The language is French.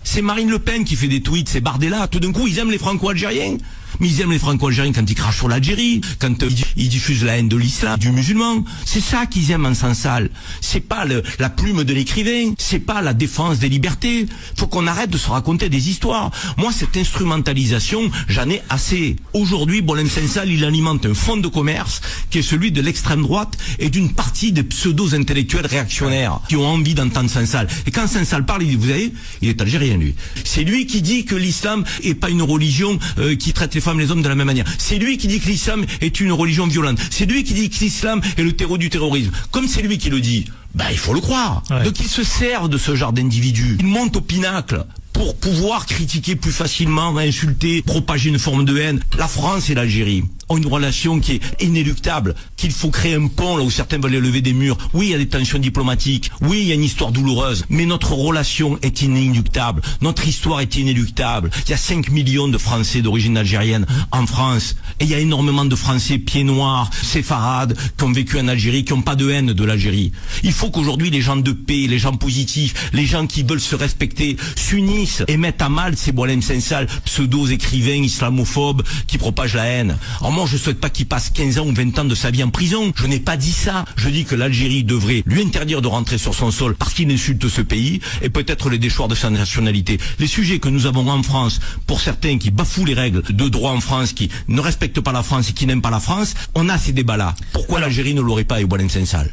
C'est Marine Le Pen qui fait des tweets, c'est Bardella. Tout d'un coup, ils aiment les Franco-Algériens. Mais ils aiment les Franco-Algériens quand ils crachent sur l'Algérie, quand ils diffusent la haine de l'islam, du musulman. C'est ça qu'ils aiment en Sansal. C'est pas la plume de l'écrivain, c'est pas la défense des libertés. Faut qu'on arrête de se raconter des histoires. Moi, cette instrumentalisation, j'en ai assez. Aujourd'hui, Boualem Sansal, il alimente un fonds de commerce qui est celui de l'extrême droite et d'une partie des pseudo-intellectuels réactionnaires qui ont envie d'entendre Sansal. Et quand Sansal parle, il dit, vous savez, il est algérien, lui. C'est lui qui dit que l'islam est pas une religion qui traite les femmes et les hommes de la même manière. C'est lui qui dit que l'islam est une religion violente. C'est lui qui dit que l'islam est le terreau du terrorisme. Comme c'est lui qui le dit, il faut le croire. Ouais. Donc il se sert de ce genre d'individus. Il monte au pinacle pour pouvoir critiquer plus facilement, insulter, propager une forme de haine. La France et l'Algérie ont une relation qui est inéluctable, qu'il faut créer un pont là où certains veulent lever des murs. Oui, il y a des tensions diplomatiques, oui, il y a une histoire douloureuse, mais notre relation est inéluctable, notre histoire est inéluctable. Il y a 5 millions de Français d'origine algérienne en France, et il y a énormément de Français pieds noirs, séfarades, qui ont vécu en Algérie, qui n'ont pas de haine de l'Algérie. Il faut qu'aujourd'hui les gens de paix, les gens positifs, les gens qui veulent se respecter, s'unissent et mettent à mal ces Boualem Sansal, pseudo-écrivains islamophobes qui propagent la haine. Alors moi, je souhaite pas qu'il passe 15 ans ou 20 ans de sa vie en prison. Je n'ai pas dit ça. Je dis que l'Algérie devrait lui interdire de rentrer sur son sol parce qu'il insulte ce pays et peut-être les déchoir de sa nationalité. Les sujets que nous avons en France, pour certains qui bafouent les règles de droit en France, qui ne respectent pas la France et qui n'aiment pas la France, on a ces débats-là. Pourquoi l'Algérie ne l'aurait pas avec Boualem Sansal ?